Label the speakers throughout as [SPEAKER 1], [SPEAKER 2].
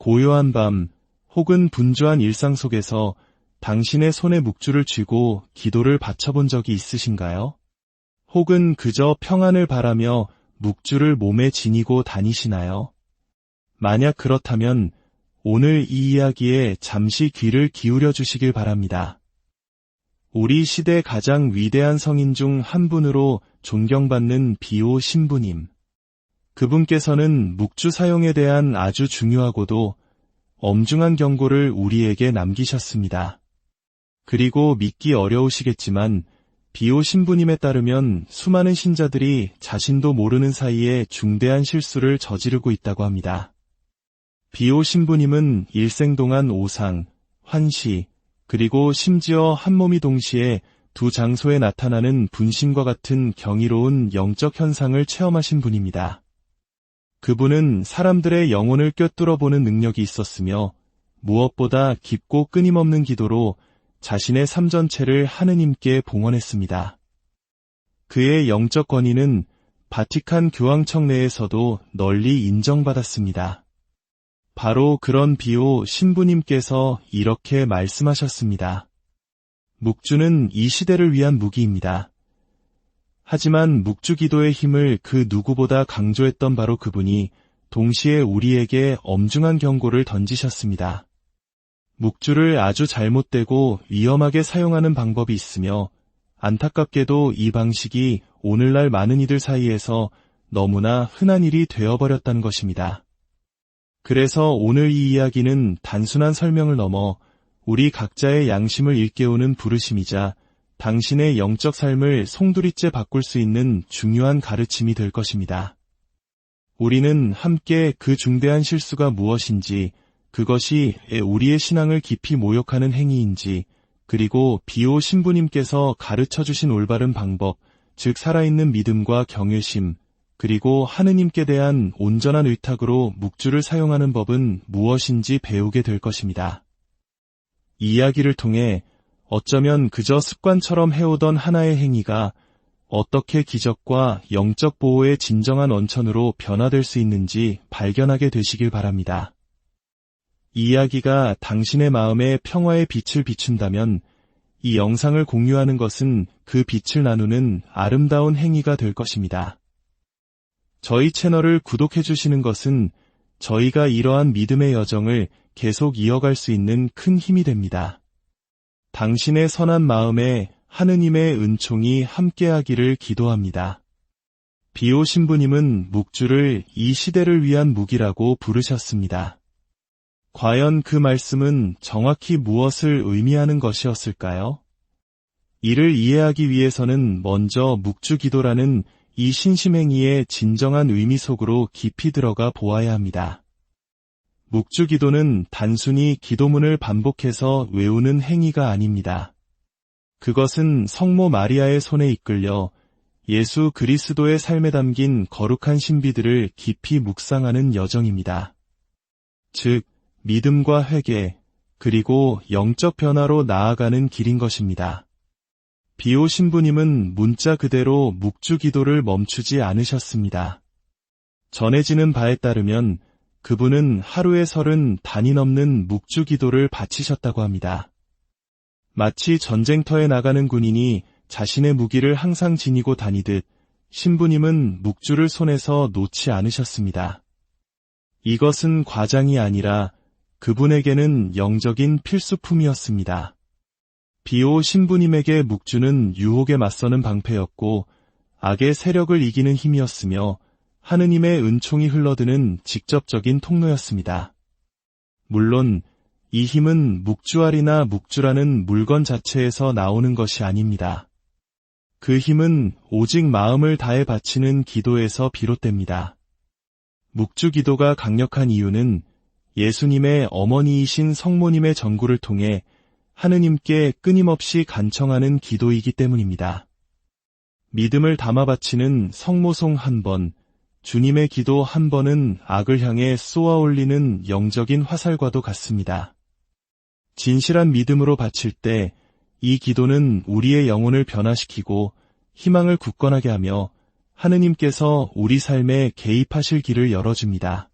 [SPEAKER 1] 고요한 밤 혹은 분주한 일상 속에서 당신의 손에 묵주를 쥐고 기도를 바쳐본 적이 있으신가요? 혹은 그저 평안을 바라며 묵주를 몸에 지니고 다니시나요? 만약 그렇다면 오늘 이 이야기에 잠시 귀를 기울여 주시길 바랍니다. 우리 시대 가장 위대한 성인 중 한 분으로 존경받는 비오 신부님. 그분께서는 묵주 사용에 대한 아주 중요하고도 엄중한 경고를 우리에게 남기셨습니다. 그리고 믿기 어려우시겠지만 비오 신부님에 따르면 수많은 신자들이 자신도 모르는 사이에 중대한 실수를 저지르고 있다고 합니다. 비오 신부님은 일생 동안 오상, 환시, 그리고 심지어 한 몸이 동시에 두 장소에 나타나는 분신과 같은 경이로운 영적 현상을 체험하신 분입니다. 그분은 사람들의 영혼을 꿰뚫어 보는 능력이 있었으며 무엇보다 깊고 끊임없는 기도로 자신의 삶 전체를 하느님께 봉헌했습니다. 그의 영적 권위는 바티칸 교황청 내에서도 널리 인정받았습니다. 바로 그런 비오 신부님께서 이렇게 말씀하셨습니다. 묵주는 이 시대를 위한 무기입니다. 하지만 묵주 기도의 힘을 그 누구보다 강조했던 바로 그분이 동시에 우리에게 엄중한 경고를 던지셨습니다. 묵주를 아주 잘못되고 위험하게 사용하는 방법이 있으며 안타깝게도 이 방식이 오늘날 많은 이들 사이에서 너무나 흔한 일이 되어버렸다는 것입니다. 그래서 오늘 이 이야기는 단순한 설명을 넘어 우리 각자의 양심을 일깨우는 부르심이자 당신의 영적 삶을 송두리째 바꿀 수 있는 중요한 가르침이 될 것입니다. 우리는 함께 그 중대한 실수가 무엇인지, 그것이 우리의 신앙을 깊이 모욕하는 행위인지, 그리고 비오 신부님께서 가르쳐주신 올바른 방법, 즉 살아있는 믿음과 경외심, 그리고 하느님께 대한 온전한 의탁으로 묵주를 사용하는 법은 무엇인지 배우게 될 것입니다. 이 이야기를 통해 어쩌면 그저 습관처럼 해오던 하나의 행위가 어떻게 기적과 영적 보호의 진정한 원천으로 변화될 수 있는지 발견하게 되시길 바랍니다. 이 이야기가 당신의 마음에 평화의 빛을 비춘다면 이 영상을 공유하는 것은 그 빛을 나누는 아름다운 행위가 될 것입니다. 저희 채널을 구독해 주시는 것은 저희가 이러한 믿음의 여정을 계속 이어갈 수 있는 큰 힘이 됩니다. 당신의 선한 마음에 하느님의 은총이 함께하기를 기도합니다. 비오 신부님은 묵주를 이 시대를 위한 무기라고 부르셨습니다. 과연 그 말씀은 정확히 무엇을 의미하는 것이었을까요? 이를 이해하기 위해서는 먼저 묵주 기도라는 이 신심행위의 진정한 의미 속으로 깊이 들어가 보아야 합니다. 묵주 기도는 단순히 기도문을 반복해서 외우는 행위가 아닙니다. 그것은 성모 마리아의 손에 이끌려 예수 그리스도의 삶에 담긴 거룩한 신비들을 깊이 묵상하는 여정입니다. 즉, 믿음과 회개, 그리고 영적 변화로 나아가는 길인 것입니다. 비오 신부님은 문자 그대로 묵주 기도를 멈추지 않으셨습니다. 전해지는 바에 따르면 그분은 하루에 30단이 넘는 묵주 기도를 바치셨다고 합니다. 마치 전쟁터에 나가는 군인이 자신의 무기를 항상 지니고 다니듯 신부님은 묵주를 손에서 놓지 않으셨습니다. 이것은 과장이 아니라 그분에게는 영적인 필수품이었습니다. 비오 신부님에게 묵주는 유혹에 맞서는 방패였고 악의 세력을 이기는 힘이었으며 하느님의 은총이 흘러드는 직접적인 통로였습니다. 물론 이 힘은 묵주알이나 묵주라는 물건 자체에서 나오는 것이 아닙니다. 그 힘은 오직 마음을 다해 바치는 기도에서 비롯됩니다. 묵주 기도가 강력한 이유는 예수님의 어머니이신 성모님의 전구를 통해 하느님께 끊임없이 간청하는 기도이기 때문입니다. 믿음을 담아 바치는 성모송 한 번, 주님의 기도 한 번은 악을 향해 쏘아 올리는 영적인 화살과도 같습니다. 진실한 믿음으로 바칠 때 이 기도는 우리의 영혼을 변화시키고 희망을 굳건하게 하며 하느님께서 우리 삶에 개입하실 길을 열어줍니다.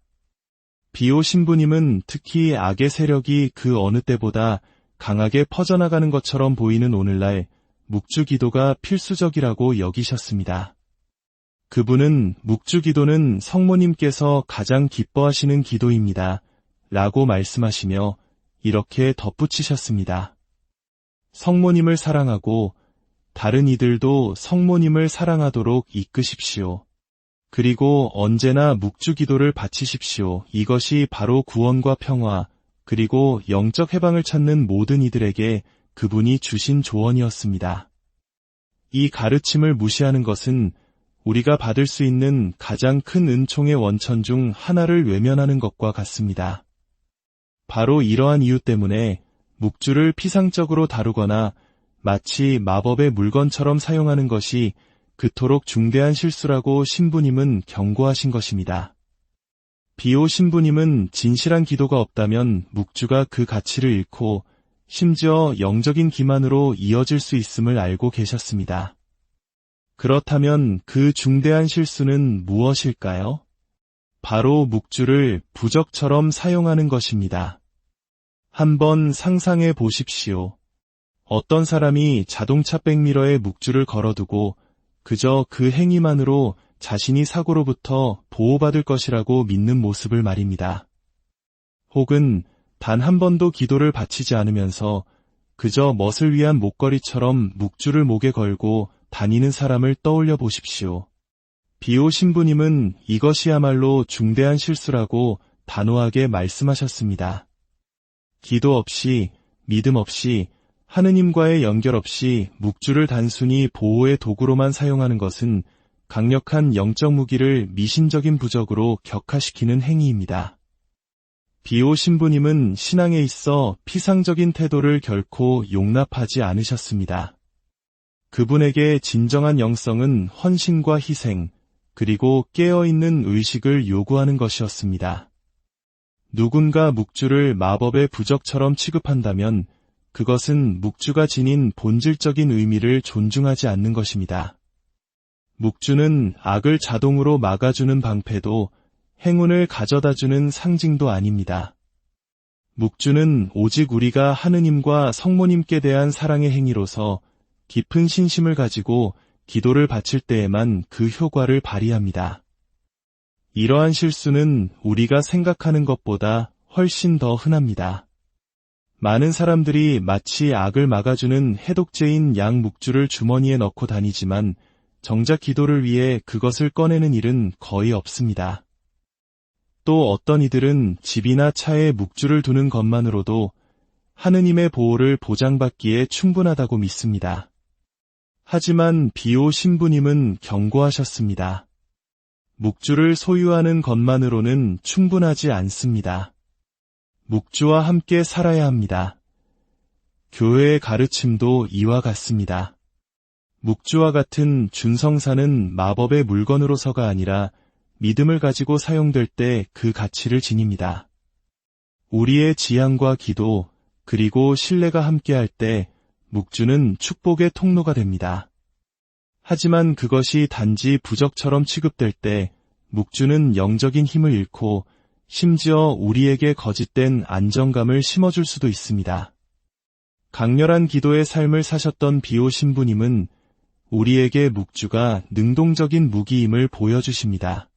[SPEAKER 1] 비오 신부님은 특히 악의 세력이 그 어느 때보다 강하게 퍼져나가는 것처럼 보이는 오늘날 묵주 기도가 필수적이라고 여기셨습니다. 그분은 묵주 기도는 성모님께서 가장 기뻐하시는 기도입니다. 라고 말씀하시며 이렇게 덧붙이셨습니다. 성모님을 사랑하고 다른 이들도 성모님을 사랑하도록 이끄십시오. 그리고 언제나 묵주 기도를 바치십시오. 이것이 바로 구원과 평화, 그리고 영적 해방을 찾는 모든 이들에게 그분이 주신 조언이었습니다. 이 가르침을 무시하는 것은 우리가 받을 수 있는 가장 큰 은총의 원천 중 하나를 외면하는 것과 같습니다. 바로 이러한 이유 때문에 묵주를 피상적으로 다루거나 마치 마법의 물건처럼 사용하는 것이 그토록 중대한 실수라고 신부님은 경고하신 것입니다. 비오 신부님은 진실한 기도가 없다면 묵주가 그 가치를 잃고 심지어 영적인 기만으로 이어질 수 있음을 알고 계셨습니다. 그렇다면 그 중대한 실수는 무엇일까요? 바로 묵주를 부적처럼 사용하는 것입니다. 한번 상상해 보십시오. 어떤 사람이 자동차 백미러에 묵주를 걸어두고 그저 그 행위만으로 자신이 사고로부터 보호받을 것이라고 믿는 모습을 말입니다. 혹은 단 한 번도 기도를 바치지 않으면서 그저 멋을 위한 목걸이처럼 묵주를 목에 걸고 다니는 사람을 떠올려 보십시오. 비오 신부님은 이것이야말로 중대한 실수라고 단호하게 말씀하셨습니다. 기도 없이, 믿음 없이, 하느님과의 연결 없이 묵주를 단순히 보호의 도구로만 사용하는 것은 강력한 영적 무기를 미신적인 부적으로 격화시키는 행위입니다. 비오 신부님은 신앙에 있어 피상적인 태도를 결코 용납하지 않으셨습니다. 그분에게 진정한 영성은 헌신과 희생, 그리고 깨어있는 의식을 요구하는 것이었습니다. 누군가 묵주를 마법의 부적처럼 취급한다면 그것은 묵주가 지닌 본질적인 의미를 존중하지 않는 것입니다. 묵주는 악을 자동으로 막아주는 방패도 행운을 가져다주는 상징도 아닙니다. 묵주는 오직 우리가 하느님과 성모님께 대한 사랑의 행위로서 깊은 신심을 가지고 기도를 바칠 때에만 그 효과를 발휘합니다. 이러한 실수는 우리가 생각하는 것보다 훨씬 더 흔합니다. 많은 사람들이 마치 악을 막아주는 해독제인 양 묵주를 주머니에 넣고 다니지만 정작 기도를 위해 그것을 꺼내는 일은 거의 없습니다. 또 어떤 이들은 집이나 차에 묵주를 두는 것만으로도 하느님의 보호를 보장받기에 충분하다고 믿습니다. 하지만 비오 신부님은 경고하셨습니다. 묵주를 소유하는 것만으로는 충분하지 않습니다. 묵주와 함께 살아야 합니다. 교회의 가르침도 이와 같습니다. 묵주와 같은 준성사는 마법의 물건으로서가 아니라 믿음을 가지고 사용될 때 그 가치를 지닙니다. 우리의 지향과 기도, 그리고 신뢰가 함께할 때 묵주는 축복의 통로가 됩니다. 하지만 그것이 단지 부적처럼 취급될 때 묵주는 영적인 힘을 잃고 심지어 우리에게 거짓된 안정감을 심어줄 수도 있습니다. 강렬한 기도의 삶을 사셨던 비오 신부님은 우리에게 묵주가 능동적인 무기임을 보여주십니다.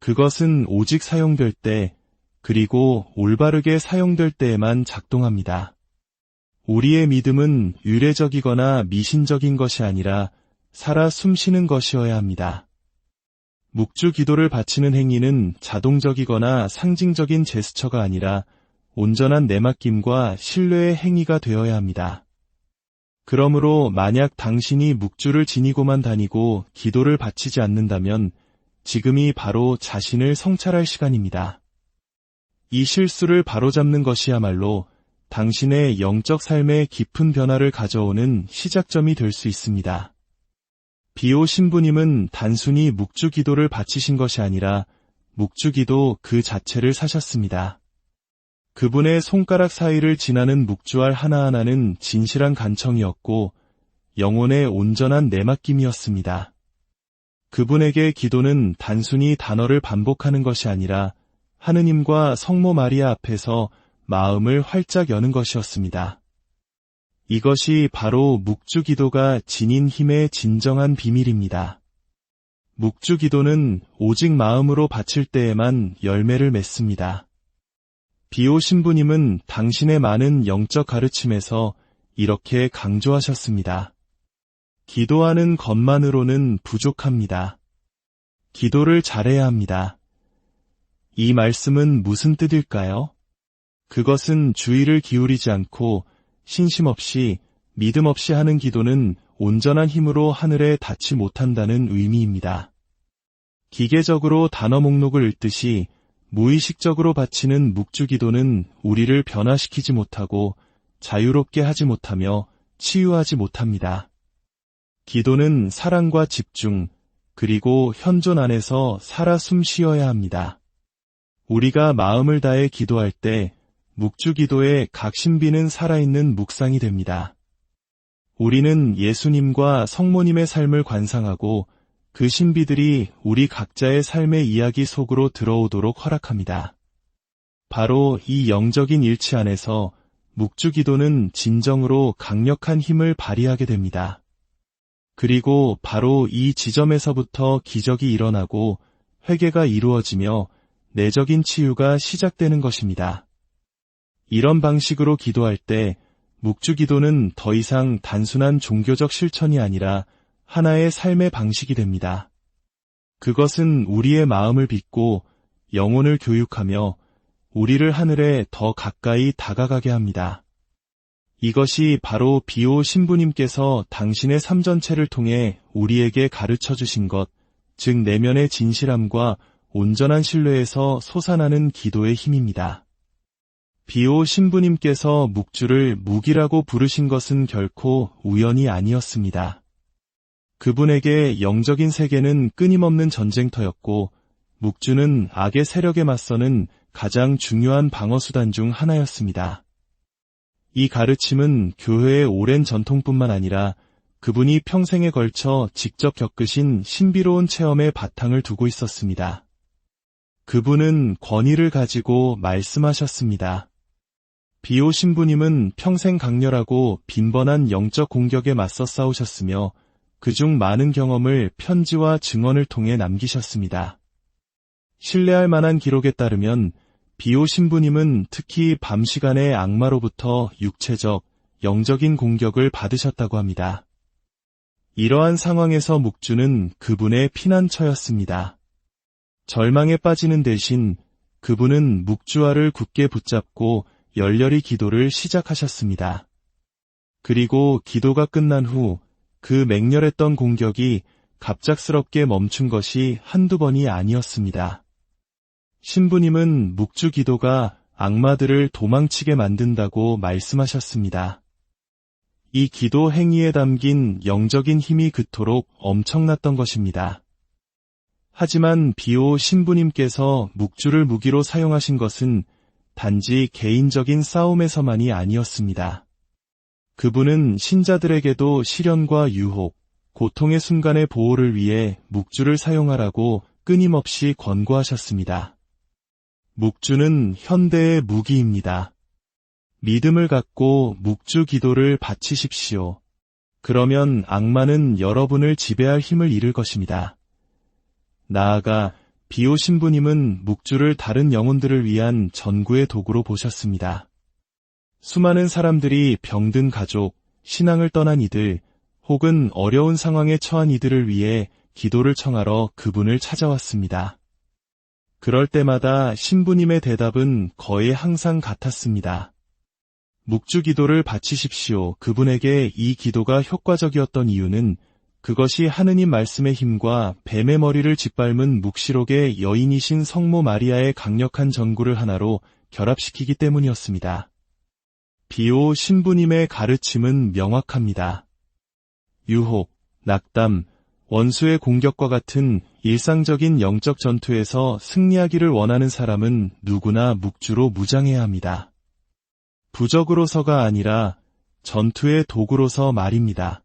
[SPEAKER 1] 그것은 오직 사용될 때, 그리고 올바르게 사용될 때에만 작동합니다. 우리의 믿음은 의례적이거나 미신적인 것이 아니라 살아 숨쉬는 것이어야 합니다. 묵주 기도를 바치는 행위는 자동적이거나 상징적인 제스처가 아니라 온전한 내맡김과 신뢰의 행위가 되어야 합니다. 그러므로 만약 당신이 묵주를 지니고만 다니고 기도를 바치지 않는다면 지금이 바로 자신을 성찰할 시간입니다. 이 실수를 바로잡는 것이야말로 당신의 영적 삶에 깊은 변화를 가져오는 시작점이 될 수 있습니다. 비오 신부님은 단순히 묵주 기도를 바치신 것이 아니라 묵주 기도 그 자체를 사셨습니다. 그분의 손가락 사이를 지나는 묵주알 하나하나는 진실한 간청이었고 영혼의 온전한 내맡김이었습니다. 그분에게 기도는 단순히 단어를 반복하는 것이 아니라 하느님과 성모 마리아 앞에서 마음을 활짝 여는 것이었습니다. 이것이 바로 묵주기도가 지닌 힘의 진정한 비밀입니다. 묵주기도는 오직 마음으로 바칠 때에만 열매를 맺습니다. 비오 신부님은 당신의 많은 영적 가르침에서 이렇게 강조하셨습니다. 기도하는 것만으로는 부족합니다. 기도를 잘해야 합니다. 이 말씀은 무슨 뜻일까요? 그것은 주의를 기울이지 않고 신심 없이 믿음 없이 하는 기도는 온전한 힘으로 하늘에 닿지 못한다는 의미입니다. 기계적으로 단어 목록을 읽듯이 무의식적으로 바치는 묵주기도는 우리를 변화시키지 못하고 자유롭게 하지 못하며 치유하지 못합니다. 기도는 사랑과 집중, 그리고 현존 안에서 살아 숨 쉬어야 합니다. 우리가 마음을 다해 기도할 때 묵주기도의 각 신비는 살아있는 묵상이 됩니다. 우리는 예수님과 성모님의 삶을 관상하고 그 신비들이 우리 각자의 삶의 이야기 속으로 들어오도록 허락합니다. 바로 이 영적인 일치 안에서 묵주기도는 진정으로 강력한 힘을 발휘하게 됩니다. 그리고 바로 이 지점에서부터 기적이 일어나고 회개가 이루어지며 내적인 치유가 시작되는 것입니다. 이런 방식으로 기도할 때 묵주기도는 더 이상 단순한 종교적 실천이 아니라 하나의 삶의 방식이 됩니다. 그것은 우리의 마음을 빚고 영혼을 교육하며 우리를 하늘에 더 가까이 다가가게 합니다. 이것이 바로 비오 신부님께서 당신의 삶 전체를 통해 우리에게 가르쳐 주신 것, 즉 내면의 진실함과 온전한 신뢰에서 솟아나는 기도의 힘입니다. 비오 신부님께서 묵주를 묵이라고 부르신 것은 결코 우연이 아니었습니다. 그분에게 영적인 세계는 끊임없는 전쟁터였고 묵주는 악의 세력에 맞서는 가장 중요한 방어수단 중 하나였습니다. 이 가르침은 교회의 오랜 전통뿐만 아니라 그분이 평생에 걸쳐 직접 겪으신 신비로운 체험에 바탕을 두고 있었습니다. 그분은 권위를 가지고 말씀하셨습니다. 비오 신부님은 평생 강렬하고 빈번한 영적 공격에 맞서 싸우셨으며 그중 많은 경험을 편지와 증언을 통해 남기셨습니다. 신뢰할 만한 기록에 따르면 비오 신부님은 특히 밤 시간에 악마로부터 육체적, 영적인 공격을 받으셨다고 합니다. 이러한 상황에서 묵주는 그분의 피난처였습니다. 절망에 빠지는 대신 그분은 묵주화를 굳게 붙잡고 열렬히 기도를 시작하셨습니다. 그리고 기도가 끝난 후 그 맹렬했던 공격이 갑작스럽게 멈춘 것이 한두 번이 아니었습니다. 신부님은 묵주 기도가 악마들을 도망치게 만든다고 말씀하셨습니다. 이 기도 행위에 담긴 영적인 힘이 그토록 엄청났던 것입니다. 하지만 비오 신부님께서 묵주를 무기로 사용하신 것은 단지 개인적인 싸움에서만이 아니었습니다. 그분은 신자들에게도 시련과 유혹, 고통의 순간의 보호를 위해 묵주를 사용하라고 끊임없이 권고하셨습니다. 묵주는 현대의 무기입니다. 믿음을 갖고 묵주 기도를 바치십시오. 그러면 악마는 여러분을 지배할 힘을 잃을 것입니다. 나아가 비오 신부님은 묵주를 다른 영혼들을 위한 전구의 도구로 보셨습니다. 수많은 사람들이 병든 가족, 신앙을 떠난 이들, 혹은 어려운 상황에 처한 이들을 위해 기도를 청하러 그분을 찾아왔습니다. 그럴 때마다 신부님의 대답은 거의 항상 같았습니다. 묵주 기도를 바치십시오. 그분에게 이 기도가 효과적이었던 이유는 그것이 하느님 말씀의 힘과 뱀의 머리를 짓밟은 묵시록의 여인이신 성모 마리아의 강력한 전구를 하나로 결합시키기 때문이었습니다. 비오 신부님의 가르침은 명확합니다. 유혹, 낙담, 원수의 공격과 같은 일상적인 영적 전투에서 승리하기를 원하는 사람은 누구나 묵주로 무장해야 합니다. 부적으로서가 아니라 전투의 도구로서 말입니다.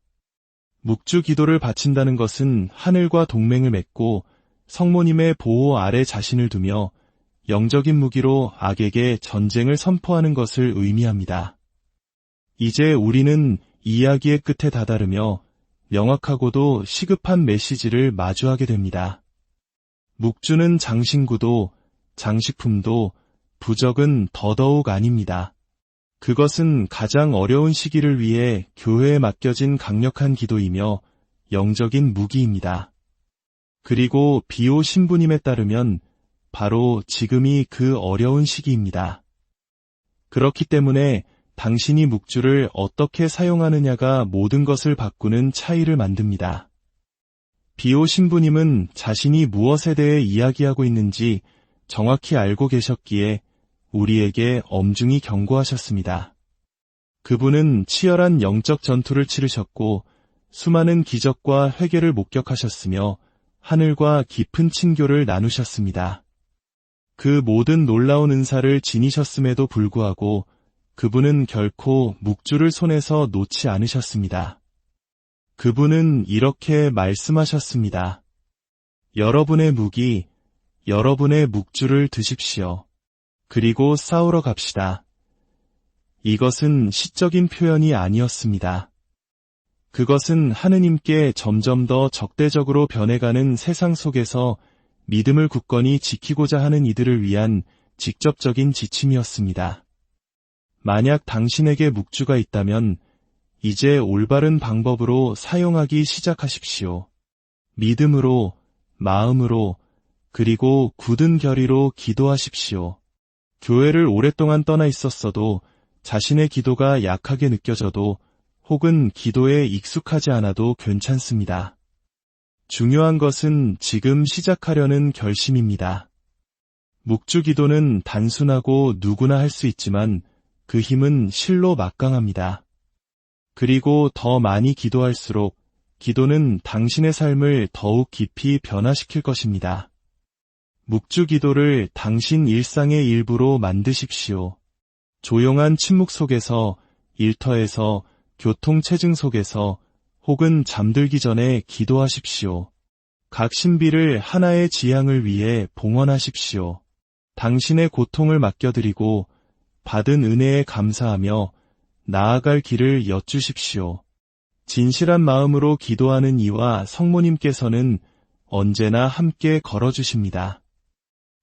[SPEAKER 1] 묵주 기도를 바친다는 것은 하늘과 동맹을 맺고 성모님의 보호 아래 자신을 두며 영적인 무기로 악에게 전쟁을 선포하는 것을 의미합니다. 이제 우리는 이야기의 끝에 다다르며 명확하고도 시급한 메시지를 마주하게 됩니다. 묵주는 장신구도, 장식품도, 부적은 더더욱 아닙니다. 그것은 가장 어려운 시기를 위해 교회에 맡겨진 강력한 기도이며 영적인 무기입니다. 그리고 비오 신부님에 따르면 바로 지금이 그 어려운 시기입니다. 그렇기 때문에 당신이 묵주를 어떻게 사용하느냐가 모든 것을 바꾸는 차이를 만듭니다. 비오 신부님은 자신이 무엇에 대해 이야기하고 있는지 정확히 알고 계셨기에 우리에게 엄중히 경고하셨습니다. 그분은 치열한 영적 전투를 치르셨고 수많은 기적과 회개를 목격하셨으며 하늘과 깊은 친교를 나누셨습니다. 그 모든 놀라운 은사를 지니셨음에도 불구하고 그분은 결코 묵주를 손에서 놓지 않으셨습니다. 그분은 이렇게 말씀하셨습니다. 여러분의 무기, 여러분의 묵주를 드십시오. 그리고 싸우러 갑시다. 이것은 시적인 표현이 아니었습니다. 그것은 하느님께 점점 더 적대적으로 변해가는 세상 속에서 믿음을 굳건히 지키고자 하는 이들을 위한 직접적인 지침이었습니다. 만약 당신에게 묵주가 있다면 이제 올바른 방법으로 사용하기 시작하십시오. 믿음으로, 마음으로, 그리고 굳은 결의로 기도하십시오. 교회를 오랫동안 떠나 있었어도 자신의 기도가 약하게 느껴져도 혹은 기도에 익숙하지 않아도 괜찮습니다. 중요한 것은 지금 시작하려는 결심입니다. 묵주 기도는 단순하고 누구나 할 수 있지만 그 힘은 실로 막강합니다. 그리고 더 많이 기도할수록 기도는 당신의 삶을 더욱 깊이 변화시킬 것입니다. 묵주 기도를 당신 일상의 일부로 만드십시오. 조용한 침묵 속에서, 일터에서, 교통체증 속에서, 혹은 잠들기 전에 기도하십시오. 각 신비를 하나의 지향을 위해 봉헌하십시오. 당신의 고통을 맡겨드리고 받은 은혜에 감사하며 나아갈 길을 여쭈십시오. 진실한 마음으로 기도하는 이와 성모님께서는 언제나 함께 걸어주십니다.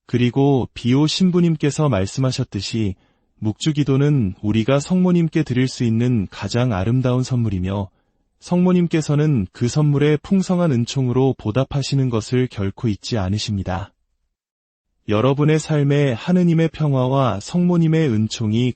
[SPEAKER 1] 그리고 비오 신부님께서 말씀하셨듯이 묵주기도는 우리가 성모님께 드릴 수 있는 가장 아름다운 선물이며 성모님께서는 그 선물의 풍성한 은총으로 보답하시는 것을 결코 잊지 않으십니다. 여러분의 삶에 하느님의 평화와 성모님의 은총이